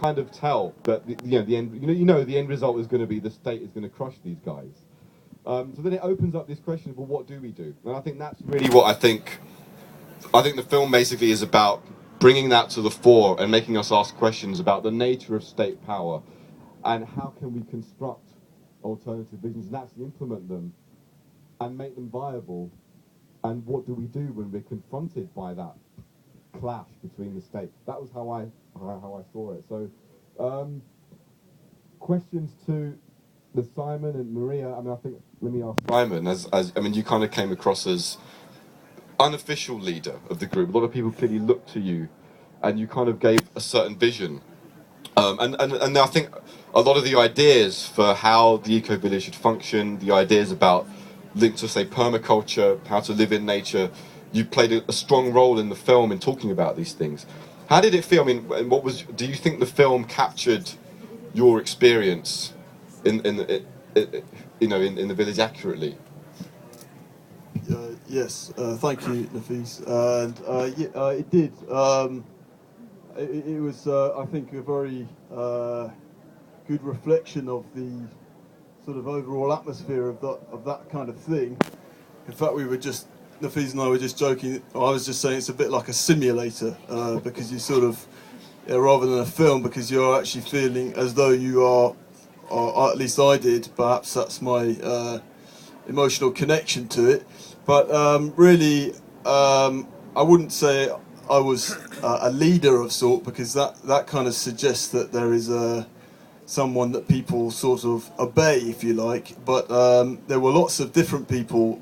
kind of tell that the end. The end result is going to be the state is going to crush these guys. So then it opens up this question of, well, what do we do? And I think that's really what I think the film basically is about, bringing that to the fore and making us ask questions about the nature of state power and how can we construct alternative visions and actually implement them and make them viable, and what do we do when we're confronted by that clash between the state? That was how I saw it. So questions to the Simon and Maria. I mean, I think, let me ask Simon, as you kind of came across as unofficial leader of the group. A lot of people clearly looked to you, and you kind of gave a certain vision. And I think a lot of the ideas for how the eco-village should function, the ideas about linked to, say, permaculture, how to live in nature, you played a strong role in the film in talking about these things. How did it feel? I mean, do you think the film captured your experience in the village accurately? Yes, thank you, Nafis. And it did. It was, I think, a very good reflection of the sort of overall atmosphere of that kind of thing. In fact, Nafis and I were just joking. I was just saying it's a bit like a simulator, because you sort of, rather than a film, because you're actually feeling as though you are, or at least I did. Perhaps that's my emotional connection to it. But really, I wouldn't say I was a leader of sort, because that kind of suggests that there is someone that people sort of obey, if you like. But there were lots of different people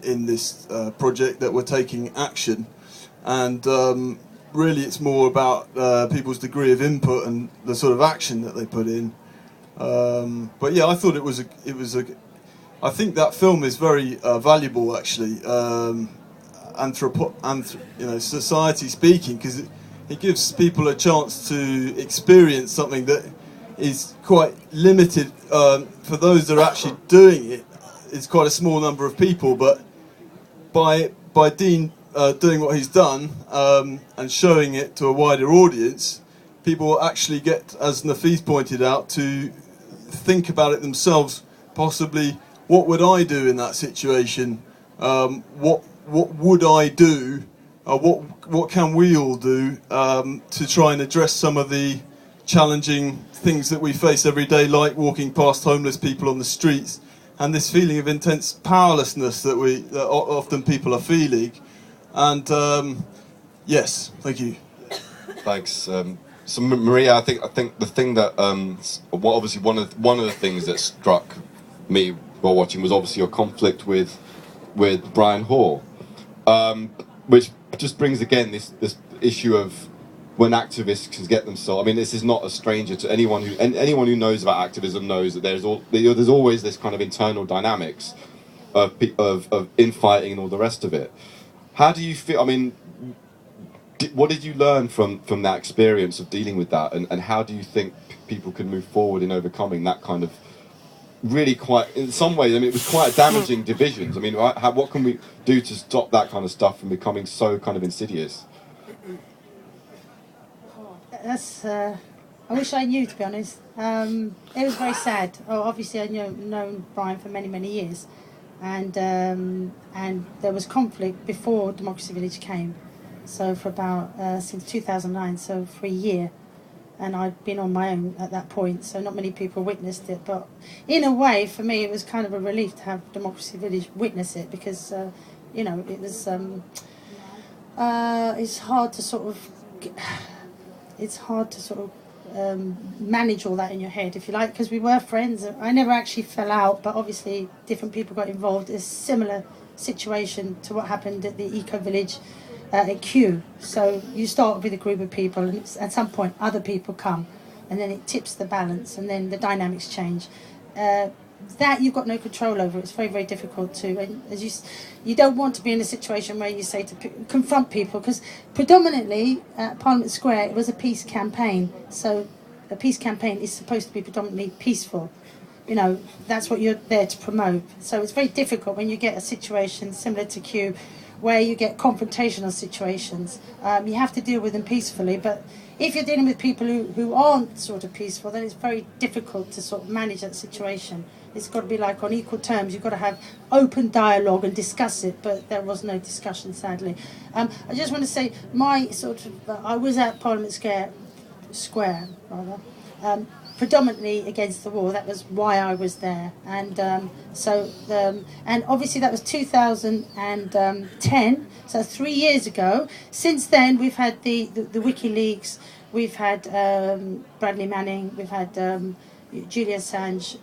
in this project that were taking action, and really it's more about people's degree of input and the sort of action that they put in. But yeah, I thought it was I think that film is very valuable, actually, society speaking, because it gives people a chance to experience something that is quite limited. For those that are actually doing it, it's quite a small number of people, but by Dean doing what he's done and showing it to a wider audience, people actually get, as Nafis pointed out, to think about it themselves. Possibly, what would I do in that situation? What would I do? What can we all do to try and address some of the challenging things that we face every day, like walking past homeless people on the streets, and this feeling of intense powerlessness that often people are feeling. And yes, thank you. Thanks. So Maria, I think the thing that obviously one of the things that struck me while watching was obviously your conflict with Brian Hall, which just brings again this issue of when activists can get themselves. I mean, this is not a stranger to anyone who knows about activism knows that there's always this kind of internal dynamics of infighting and all the rest of it. How do you feel? I mean, what did you learn from that experience of dealing with that, and how do you think people can move forward in overcoming that kind of really quite, in some ways, I mean, it was quite damaging divisions. I mean, what can we do to stop that kind of stuff from becoming so kind of insidious? That's, I wish I knew, to be honest. It was very sad. Obviously, I've known Brian for many, many years, and there was conflict before Democracy Village came. So for about since 2009, so for a year, and I'd been on my own at that point, so not many people witnessed it. But in a way, for me, it was kind of a relief to have Democracy Village witness it, because it was it's hard to sort of manage all that in your head, if you like, because we were friends. I never actually fell out, but obviously different people got involved. It's a similar situation to what happened at the Eco Village at Kew. So you start with a group of people, and at some point other people come, and then it tips the balance, and then the dynamics change. That you've got no control over. It's very, very difficult to, and as you don't want to be in a situation where you say to confront people, because predominantly at Parliament Square it was a peace campaign. So a peace campaign is supposed to be predominantly peaceful. That's what you're there to promote. So it's very difficult when you get a situation similar to Kew, where you get confrontational situations. You have to deal with them peacefully, but if you're dealing with people who aren't sort of peaceful, then it's very difficult to sort of manage that situation. It's got to be like on equal terms. You've got to have open dialogue and discuss it, but there was no discussion, sadly. I just want to say, my sort of, I was at Parliament Square, predominantly against the war. That was why I was there, and and obviously that was 2010, so 3 years ago. Since then, we've had the WikiLeaks, we've had Bradley Manning, we've had Julian Assange,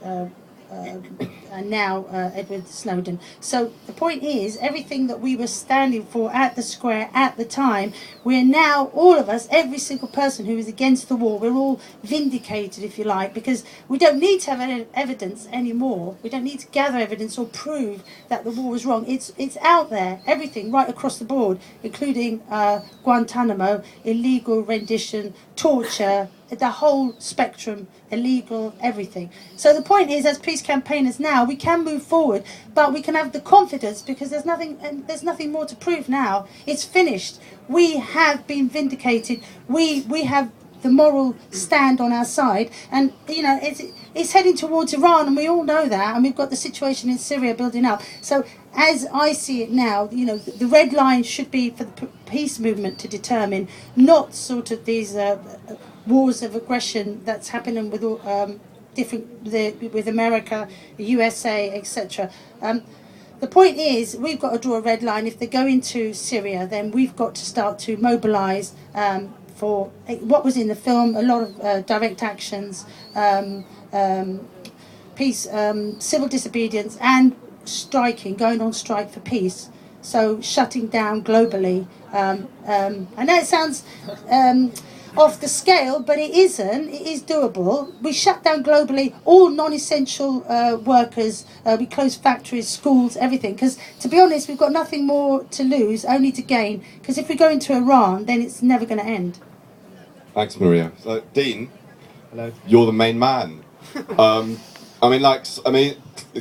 and now Edward Snowden. So the point is, everything that we were standing for at the square at the time, we're now, all of us, every single person who is against the war, we're all vindicated, if you like, because we don't need to have evidence anymore. We don't need to gather evidence or prove that the war was wrong. It's out there, everything, right across the board, including Guantanamo, illegal rendition, torture, the whole spectrum, illegal, everything. So the point is, as peace campaigners now, we can move forward, but we can have the confidence because there's nothing more to prove now. It's finished. We have been vindicated. We have the moral stand on our side, and it's heading towards Iran, and we all know that, and we've got the situation in Syria building up. So as I see it now, the red line should be for the peace movement to determine, not sort of these wars of aggression that's happening with with America, the USA, etc. The point is, we've got to draw a red line. If they go into Syria, then we've got to start to mobilise for what was in the film, a lot of direct actions, peace, civil disobedience, and striking, going on strike for peace. So shutting down globally. I know it sounds off the scale, but it isn't. It is doable. We shut down globally all non-essential workers. We close factories, schools, everything. Because to be honest, we've got nothing more to lose, only to gain. Because if we go into Iran, then it's never going to end. Thanks, Maria. So, Dean, hello. You're the main man.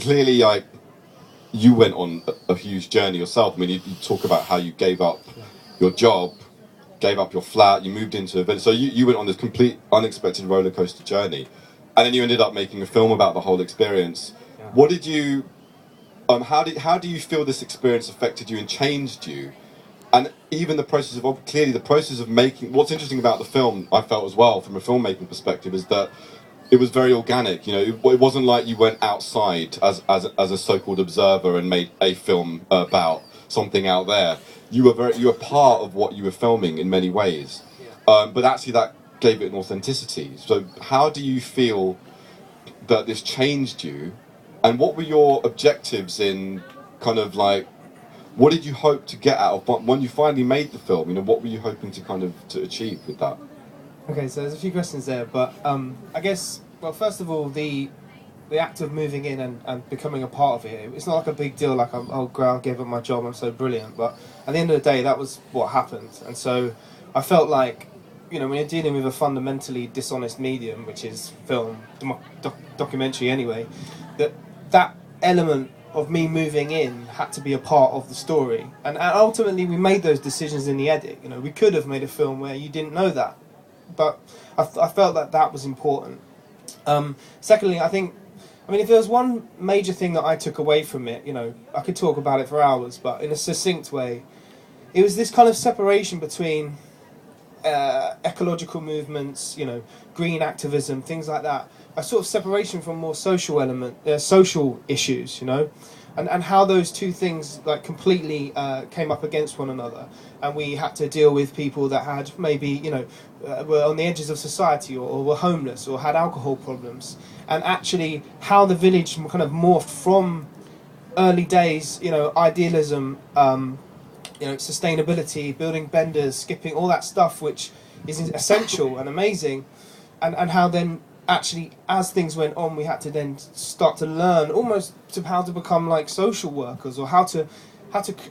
Clearly, you went on a huge journey yourself. I mean, you talk about how you gave up your job, gave up your flat, you moved into a village. So you went on this complete unexpected roller coaster journey, and then you ended up making a film about the whole experience. Yeah. What did you? How do you feel this experience affected you and changed you? And even the process of making. What's interesting about the film, I felt as well, from a filmmaking perspective, is that it was very organic. It wasn't like you went outside as a so-called observer and made a film about something out there. You were part of what you were filming in many ways, but actually that gave it an authenticity. So how do you feel that this changed you, and what were your objectives in kind of like, what did you hope to get out of when you finally made the film? What were you hoping to achieve with that? Okay, so there's a few questions there, but I guess, well, first of all, the act of moving in and becoming a part of it, it's not like a big deal, like, I gave up my job, I'm so brilliant, but at the end of the day, that was what happened. And so I felt like, when you're dealing with a fundamentally dishonest medium, which is film, documentary anyway, that element of me moving in had to be a part of the story. And ultimately, we made those decisions in the edit. We could have made a film where you didn't know that, but I felt that was important. Secondly, if there was one major thing that I took away from it, I could talk about it for hours, but in a succinct way, it was this kind of separation between ecological movements, green activism, things like that. A sort of separation from more social social issues, and how those two things completely came up against one another, and we had to deal with people that had maybe were on the edges of society or were homeless or had alcohol problems, and actually how the village kind of morphed from early days, idealism, sustainability, building benders, skipping, all that stuff which is essential and amazing, and how then actually, as things went on, we had to then start to learn almost how to become like social workers, or how to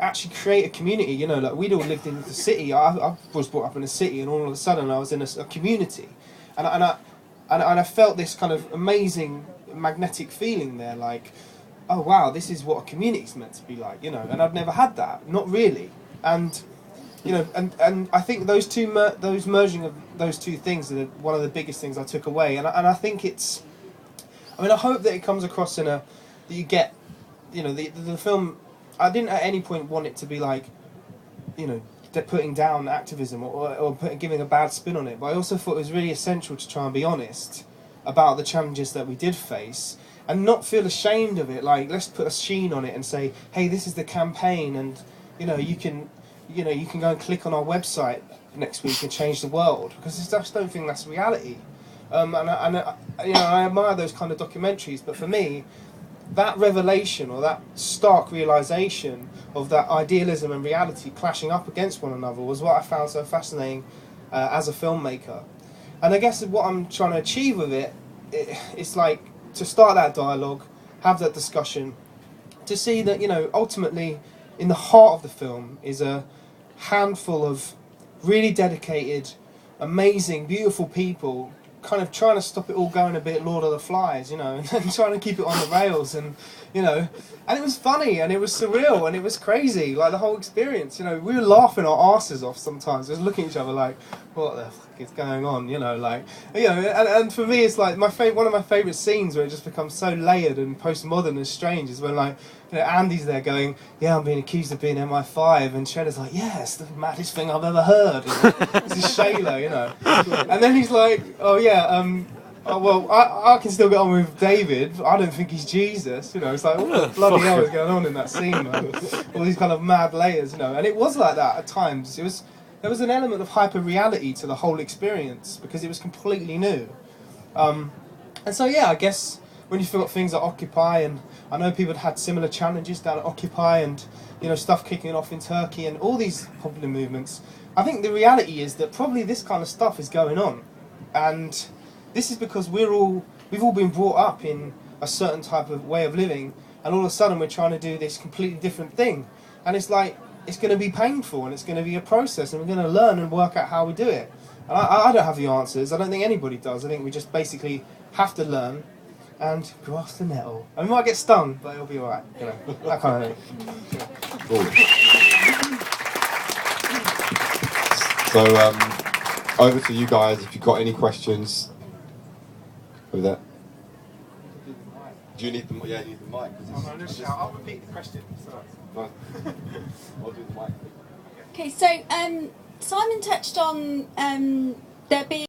actually create a community. We'd all lived in the city. I was brought up in a city, and all of a sudden I was in a community, and I felt this kind of amazing magnetic feeling there, like, oh wow, this is what a community's meant to be like, and I'd never had that, not really. And you know, and I think those merging of those two things are one of the biggest things I took away. And I think it's, I mean, I hope that it comes across in that you get, you know, the film. I didn't at any point want it to be like, you know, putting down activism or giving a bad spin on it. But I also thought it was really essential to try and be honest about the challenges that we did face and not feel ashamed of it. Like, let's put a sheen on it and say, hey, this is the campaign, and you know, you can go and click on our website next week and change the world, because I just don't think that's reality. And you know, I admire those kind of documentaries, but for me, that revelation or that stark realization of that idealism and reality clashing up against one another was what I found so fascinating as a filmmaker. And I guess what I'm trying to achieve with it's like to start that dialogue, have that discussion, to see that, you know, ultimately in the heart of the film is a handful of really dedicated, amazing, beautiful people kind of trying to stop it all going a bit Lord of the Flies, you know, and trying to keep it on the rails, and you know, and it was funny and it was surreal and it was crazy, like the whole experience. You know, we were laughing our asses off sometimes, just looking at each other like, what the fuck is going on, you know, like, you know, and for me it's like one of my favourite scenes where it just becomes so layered and postmodern and strange is when, like, you know, Andy's there going, yeah, I'm being accused of being MI5, and Shredder's like, yeah, it's the maddest thing I've ever heard. This is Shayla, you know. And then he's like, oh yeah, oh, well, I can still get on with David. I don't think he's Jesus, you know. It's like, what the bloody hell is going on in that scene, man? All these kind of mad layers, you know. And it was like that at times. There was an element of hyper-reality to the whole experience because it was completely new. And so, yeah, I guess when you've got things at Occupy, and I know people had similar challenges down at Occupy, and you know, stuff kicking off in Turkey and all these popular movements, I think the reality is that probably this kind of stuff is going on, and this is because we've all been brought up in a certain type of way of living, and all of a sudden we're trying to do this completely different thing, and it's like, it's going to be painful and it's going to be a process, and we're going to learn and work out how we do it. And I don't have the answers. I don't think anybody does. I think we just basically have to learn and grasp the nettle. And we might get stung, but it'll be alright, you know, that kind of thing. Cool. So, over to you guys if you've got any questions. Over there. Do you need the mic? Yeah, you need the mic. I'll repeat the question. No. I'll do the mic. Okay, so Simon touched on there being